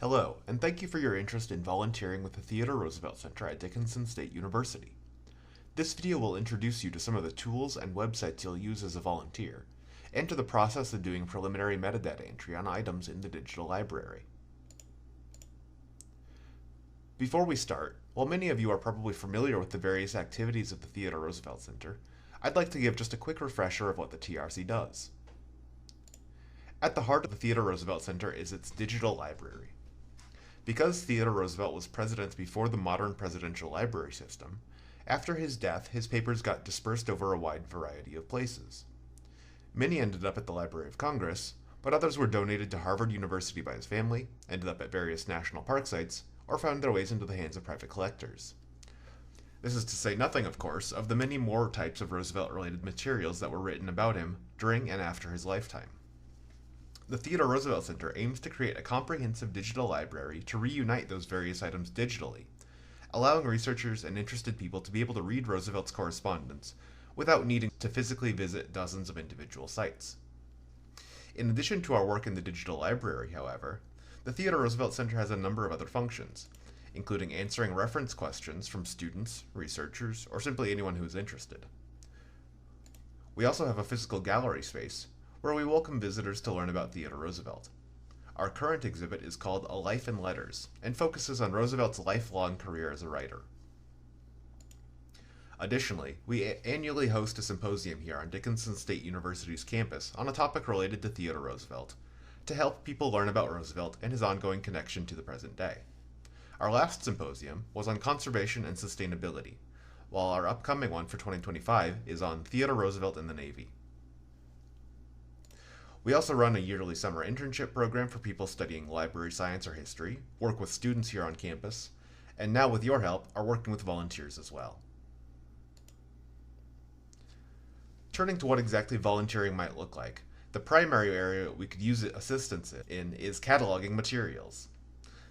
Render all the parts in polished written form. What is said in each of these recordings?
Hello, and thank you for your interest in volunteering with the Theodore Roosevelt Center at Dickinson State University. This video will introduce you to some of the tools and websites you'll use as a volunteer, and to the process of doing preliminary metadata entry on items in the digital library. Before we start, while many of you are probably familiar with the various activities of the Theodore Roosevelt Center, I'd like to give just a quick refresher of what the TRC does. At the heart of the Theodore Roosevelt Center is its digital library. Because Theodore Roosevelt was president before the modern presidential library system, after his death, his papers got dispersed over a wide variety of places. Many ended up at the Library of Congress, but others were donated to Harvard University by his family, ended up at various national park sites, or found their ways into the hands of private collectors. This is to say nothing, of course, of the many more types of Roosevelt-related materials that were written about him during and after his lifetime. The Theodore Roosevelt Center aims to create a comprehensive digital library to reunite those various items digitally, allowing researchers and interested people to be able to read Roosevelt's correspondence without needing to physically visit dozens of individual sites. In addition to our work in the digital library, however, the Theodore Roosevelt Center has a number of other functions, including answering reference questions from students, researchers, or simply anyone who is interested. We also have a physical gallery space, where we welcome visitors to learn about Theodore Roosevelt. Our current exhibit is called A Life in Letters, and focuses on Roosevelt's lifelong career as a writer. Additionally, we annually host a symposium here on Dickinson State University's campus on a topic related to Theodore Roosevelt, to help people learn about Roosevelt and his ongoing connection to the present day. Our last symposium was on conservation and sustainability, while our upcoming one for 2025 is on Theodore Roosevelt in the Navy. We also run a yearly summer internship program for people studying library science or history, work with students here on campus, and now with your help are working with volunteers as well. Turning to what exactly volunteering might look like, the primary area we could use assistance in is cataloging materials.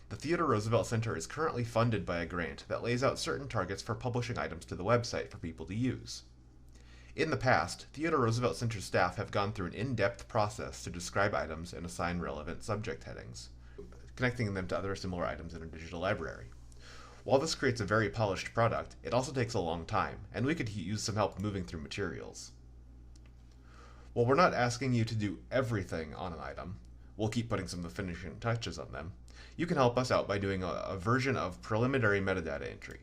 The Theodore Roosevelt Center is currently funded by a grant that lays out certain targets for publishing items to the website for people to use. In the past, Theodore Roosevelt Center staff have gone through an in-depth process to describe items and assign relevant subject headings, connecting them to other similar items in a digital library. While this creates a very polished product, it also takes a long time, and we could use some help moving through materials. While we're not asking you to do everything on an item, we'll keep putting some of the finishing touches on them, you can help us out by doing a version of preliminary metadata entry.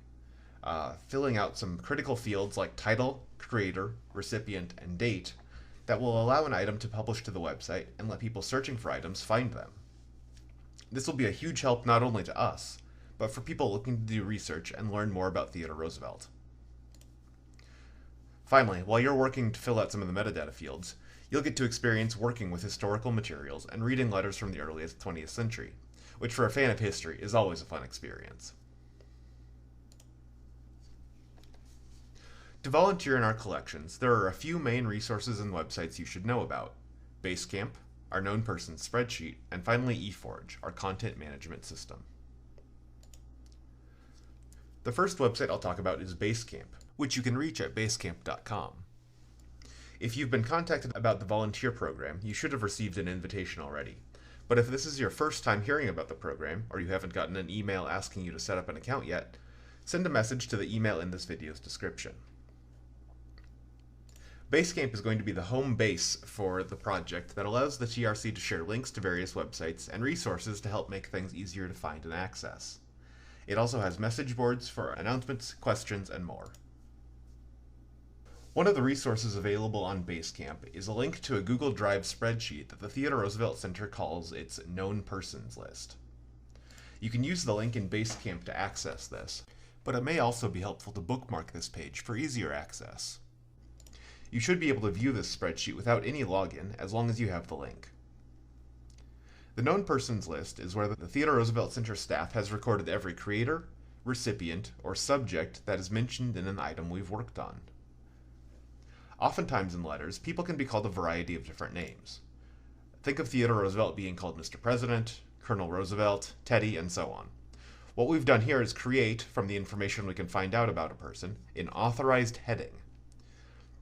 Filling out some critical fields like title, creator, recipient, and date that will allow an item to publish to the website and let people searching for items find them. This will be a huge help not only to us, but for people looking to do research and learn more about Theodore Roosevelt. Finally, while you're working to fill out some of the metadata fields, you'll get to experience working with historical materials and reading letters from the earliest 20th century, which for a fan of history is always a fun experience. To volunteer in our collections, there are a few main resources and websites you should know about: Basecamp, our known persons spreadsheet, and finally eForge, our content management system. The first website I'll talk about is Basecamp, which you can reach at basecamp.com. If you've been contacted about the volunteer program, you should have received an invitation already. But if this is your first time hearing about the program, or you haven't gotten an email asking you to set up an account yet, send a message to the email in this video's description. Basecamp is going to be the home base for the project that allows the TRC to share links to various websites and resources to help make things easier to find and access. It also has message boards for announcements, questions, and more. One of the resources available on Basecamp is a link to a Google Drive spreadsheet that the Theodore Roosevelt Center calls its Known Persons list. You can use the link in Basecamp to access this, but it may also be helpful to bookmark this page for easier access. You should be able to view this spreadsheet without any login as long as you have the link. The Known Persons list is where the Theodore Roosevelt Center staff has recorded every creator, recipient, or subject that is mentioned in an item we've worked on. Oftentimes in letters, people can be called a variety of different names. Think of Theodore Roosevelt being called Mr. President, Colonel Roosevelt, Teddy, and so on. What we've done here is create, from the information we can find out about a person, an authorized heading.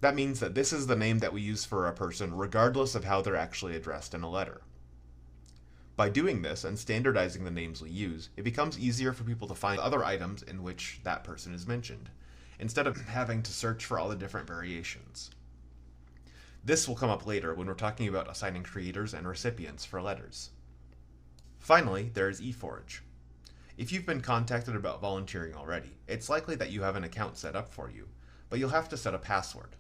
That means that this is the name that we use for a person regardless of how they're actually addressed in a letter. By doing this and standardizing the names we use, it becomes easier for people to find other items in which that person is mentioned, instead of having to search for all the different variations. This will come up later when we're talking about assigning creators and recipients for letters. Finally, there is eForge. If you've been contacted about volunteering already, it's likely that you have an account set up for you, but you'll have to set a password.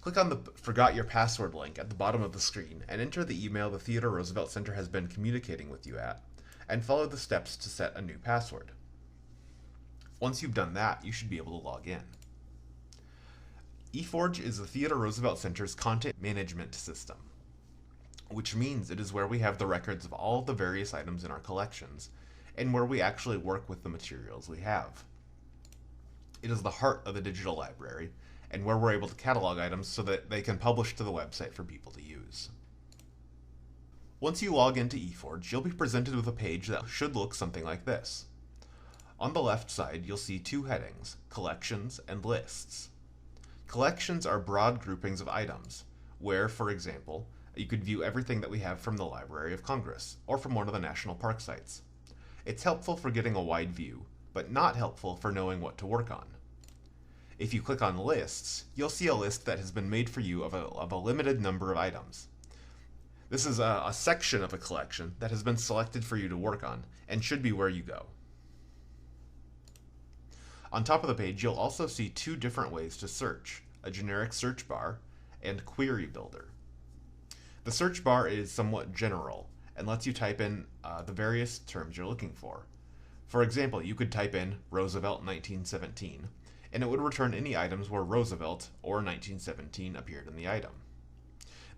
Click on the Forgot Your Password link at the bottom of the screen and enter the email the Theodore Roosevelt Center has been communicating with you at, and follow the steps to set a new password. Once you've done that, you should be able to log in. eForge is the Theodore Roosevelt Center's content management system, which means it is where we have the records of all of the various items in our collections, and where we actually work with the materials we have. It is the heart of the digital library, and where we're able to catalog items so that they can publish to the website for people to use. Once you log into eForge, you'll be presented with a page that should look something like this. On the left side, you'll see two headings, Collections and Lists. Collections are broad groupings of items, where, for example, you could view everything that we have from the Library of Congress, or from one of the national park sites. It's helpful for getting a wide view, but not helpful for knowing what to work on. If you click on Lists, you'll see a list that has been made for you of a limited number of items. This is a section of a collection that has been selected for you to work on, and should be where you go. On top of the page, you'll also see two different ways to search, a generic search bar and Query Builder. The search bar is somewhat general and lets you type in the various terms you're looking for. For example, you could type in Roosevelt 1917, and it would return any items where Roosevelt or 1917 appeared in the item.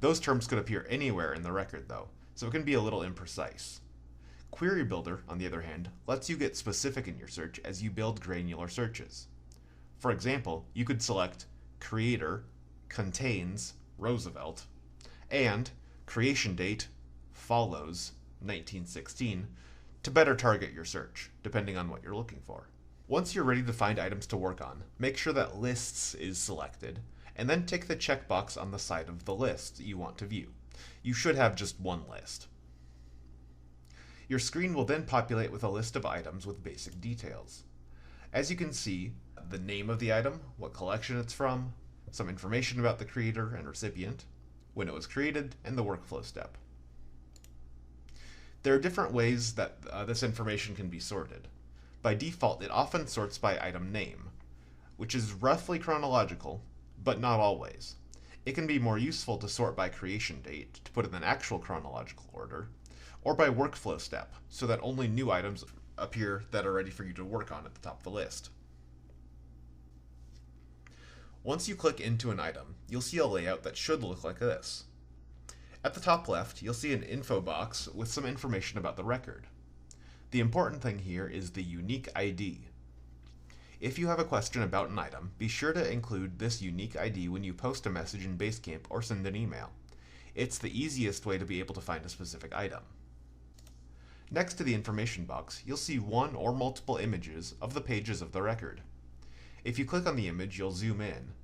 Those terms could appear anywhere in the record, though, so it can be a little imprecise. Query Builder, on the other hand, lets you get specific in your search as you build granular searches. For example, you could select Creator contains Roosevelt and Creation Date follows 1916 to better target your search, depending on what you're looking for. Once you're ready to find items to work on, make sure that Lists is selected, and then tick the checkbox on the side of the list you want to view. You should have just one list. Your screen will then populate with a list of items with basic details. As you can see, the name of the item, what collection it's from, some information about the creator and recipient, when it was created, and the workflow step. There are different ways that this information can be sorted. By default, it often sorts by item name, which is roughly chronological, but not always. It can be more useful to sort by creation date, to put in an actual chronological order, or by workflow step, so that only new items appear that are ready for you to work on at the top of the list. Once you click into an item, you'll see a layout that should look like this. At the top left, you'll see an info box with some information about the record. The important thing here is the unique ID. If you have a question about an item, be sure to include this unique ID when you post a message in Basecamp or send an email. It's the easiest way to be able to find a specific item. Next to the information box, you'll see one or multiple images of the pages of the record. If you click on the image, you'll zoom in,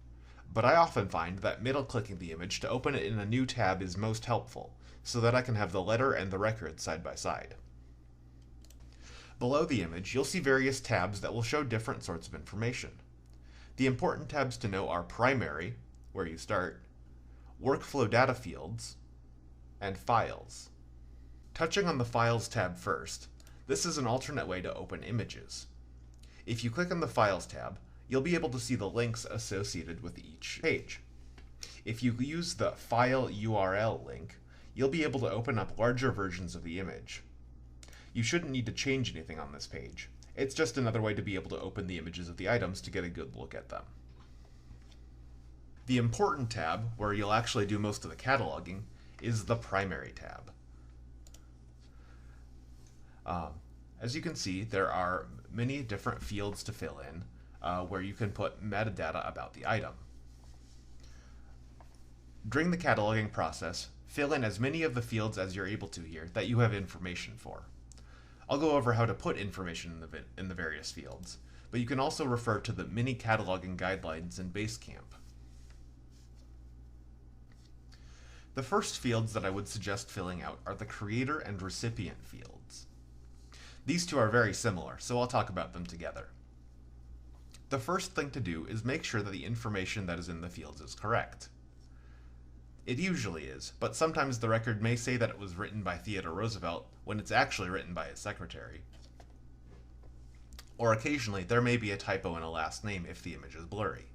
but I often find that middle-clicking the image to open it in a new tab is most helpful, so that I can have the letter and the record side by side. Below the image, you'll see various tabs that will show different sorts of information. The important tabs to know are Primary, where you start, Workflow Data Fields, and Files. Touching on the Files tab first, this is an alternate way to open images. If you click on the Files tab, you'll be able to see the links associated with each page. If you use the File URL link, you'll be able to open up larger versions of the image. You shouldn't need to change anything on this page. It's just another way to be able to open the images of the items to get a good look at them. The Important tab, where you'll actually do most of the cataloging, is the Primary tab. As you can see, there are many different fields to fill in, where you can put metadata about the item. During the cataloging process, fill in as many of the fields as you're able to here that you have information for. I'll go over how to put information in the various fields, but you can also refer to the mini cataloging guidelines in Basecamp. The first fields that I would suggest filling out are the creator and recipient fields. These two are very similar, so I'll talk about them together. The first thing to do is make sure that the information that is in the fields is correct. It usually is, but sometimes the record may say that it was written by Theodore Roosevelt when it's actually written by his secretary. Or occasionally, there may be a typo in a last name if the image is blurry.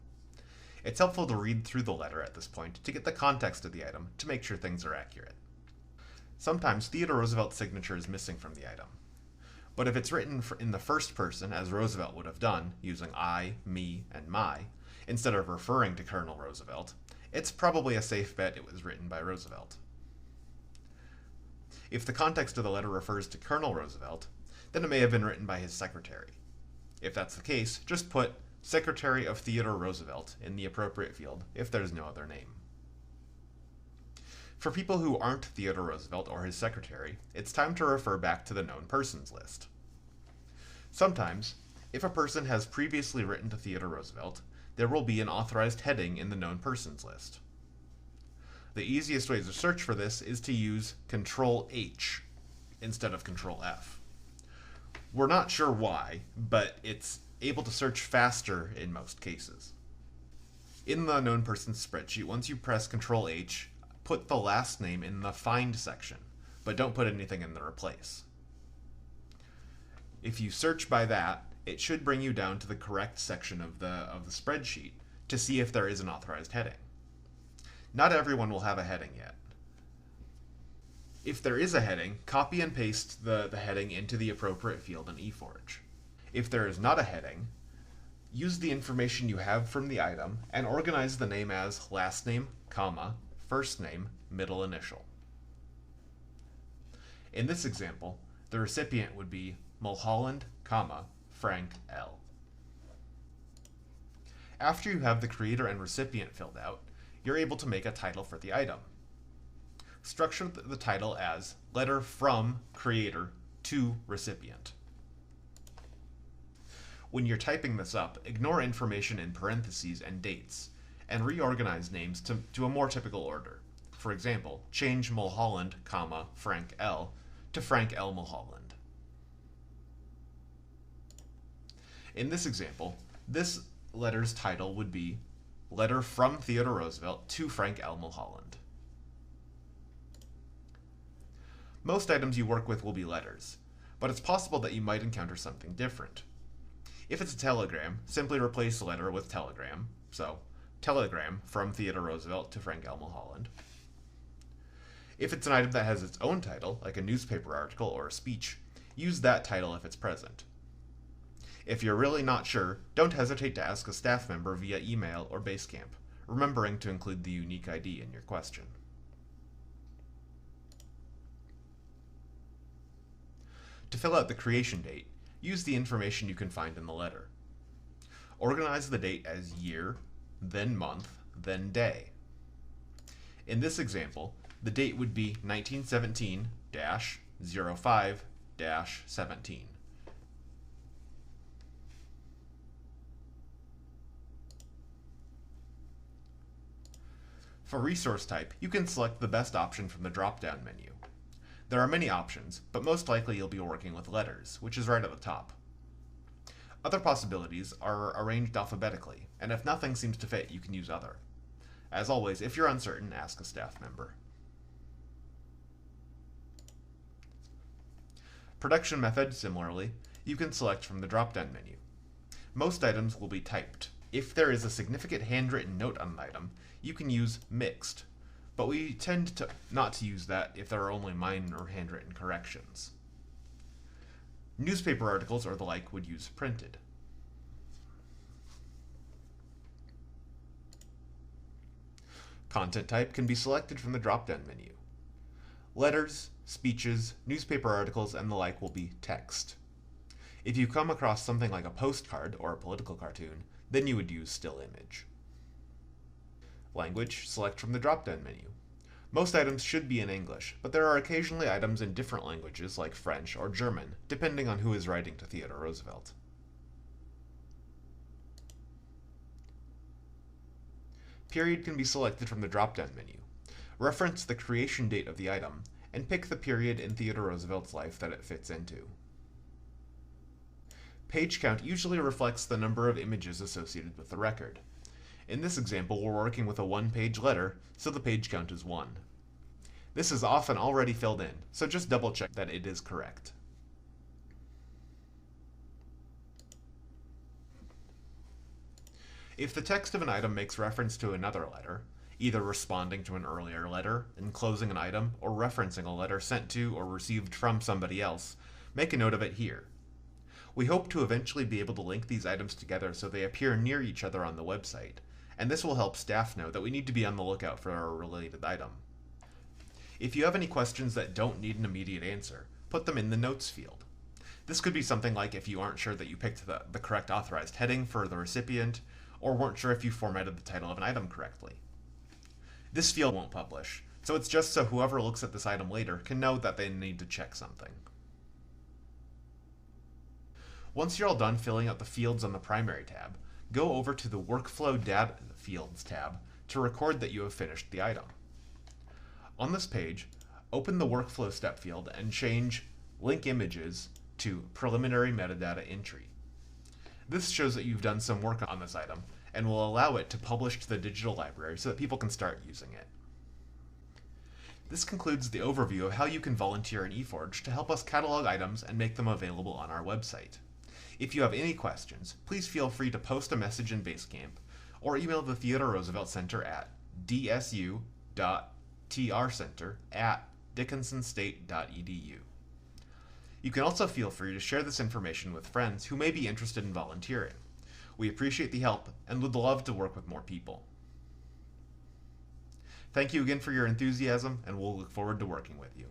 It's helpful to read through the letter at this point to get the context of the item to make sure things are accurate. Sometimes Theodore Roosevelt's signature is missing from the item. But if it's written in the first person, as Roosevelt would have done, using I, me, and my, instead of referring to Colonel Roosevelt, it's probably a safe bet it was written by Roosevelt. If the context of the letter refers to Colonel Roosevelt, then it may have been written by his secretary. If that's the case, just put Secretary of Theodore Roosevelt in the appropriate field if there's no other name. For people who aren't Theodore Roosevelt or his secretary, it's time to refer back to the known persons list. Sometimes, if a person has previously written to Theodore Roosevelt, there will be an authorized heading in the known persons list. The easiest way to search for this is to use Control-H instead of Control-F. We're not sure why, but it's able to search faster in most cases. In the known persons spreadsheet, once you press Control-H, put the last name in the Find section, but don't put anything in the Replace. If you search by that, it should bring you down to the correct section of the spreadsheet to see if there is an authorized heading. Not everyone will have a heading yet. If there is a heading, copy and paste the heading into the appropriate field in eForge. If there is not a heading, use the information you have from the item and organize the name as last name, comma, first name, middle initial. In this example, the recipient would be Mulholland, comma, Frank L. After you have the creator and recipient filled out, you're able to make a title for the item. Structure the title as letter from creator to recipient. When you're typing this up, ignore information in parentheses and dates, and reorganize names to a more typical order. For example, change Mulholland, comma, Frank L. to Frank L. Mulholland. In this example, this letter's title would be Letter from Theodore Roosevelt to Frank L. Mulholland. Most items you work with will be letters, but it's possible that you might encounter something different. If it's a telegram, simply replace the letter with telegram, so telegram from Theodore Roosevelt to Frank L. Mulholland. If it's an item that has its own title, like a newspaper article or a speech, use that title if it's present. If you're really not sure, don't hesitate to ask a staff member via email or Basecamp, remembering to include the unique ID in your question. To fill out the creation date, use the information you can find in the letter. Organize the date as year, then month, then day. In this example, the date would be 1917-05-17. For resource type, you can select the best option from the drop-down menu. There are many options, but most likely you'll be working with letters, which is right at the top. Other possibilities are arranged alphabetically, and if nothing seems to fit, you can use other. As always, if you're uncertain, ask a staff member. Production method, similarly, you can select from the drop-down menu. Most items will be typed. If there is a significant handwritten note on an item, you can use mixed, but we tend not to use that if there are only minor handwritten corrections. Newspaper articles or the like would use printed. Content type can be selected from the drop-down menu. Letters, speeches, newspaper articles, and the like will be text. If you come across something like a postcard or a political cartoon, then you would use still image. Language, select from the drop-down menu. Most items should be in English, but there are occasionally items in different languages like French or German, depending on who is writing to Theodore Roosevelt. Period can be selected from the drop-down menu. reference the creation date of the item, and pick the period in Theodore Roosevelt's life that it fits into. Page count usually reflects the number of images associated with the record. In this example, we're working with a one-page letter, so the page count is 1. This is often already filled in, so just double-check that it is correct. If the text of an item makes reference to another letter, either responding to an earlier letter, enclosing an item, or referencing a letter sent to or received from somebody else, make a note of it here. We hope to eventually be able to link these items together so they appear near each other on the website, and this will help staff know that we need to be on the lookout for a related item. If you have any questions that don't need an immediate answer, put them in the notes field. This could be something like if you aren't sure that you picked the correct authorized heading for the recipient, or weren't sure if you formatted the title of an item correctly. This field won't publish, so it's just so whoever looks at this item later can know that they need to check something. Once you're all done filling out the fields on the primary tab, go over to the Workflow Data Fields tab to record that you have finished the item. On this page, open the Workflow step field and change Link Images to Preliminary Metadata Entry. This shows that you've done some work on this item and will allow it to publish to the digital library so that people can start using it. This concludes the overview of how you can volunteer in eForge to help us catalog items and make them available on our website. If you have any questions, please feel free to post a message in Basecamp or email the Theodore Roosevelt Center at dsu.trcenter@dickinsonstate.edu. You can also feel free to share this information with friends who may be interested in volunteering. We appreciate the help and would love to work with more people. Thank you again for your enthusiasm, and we'll look forward to working with you.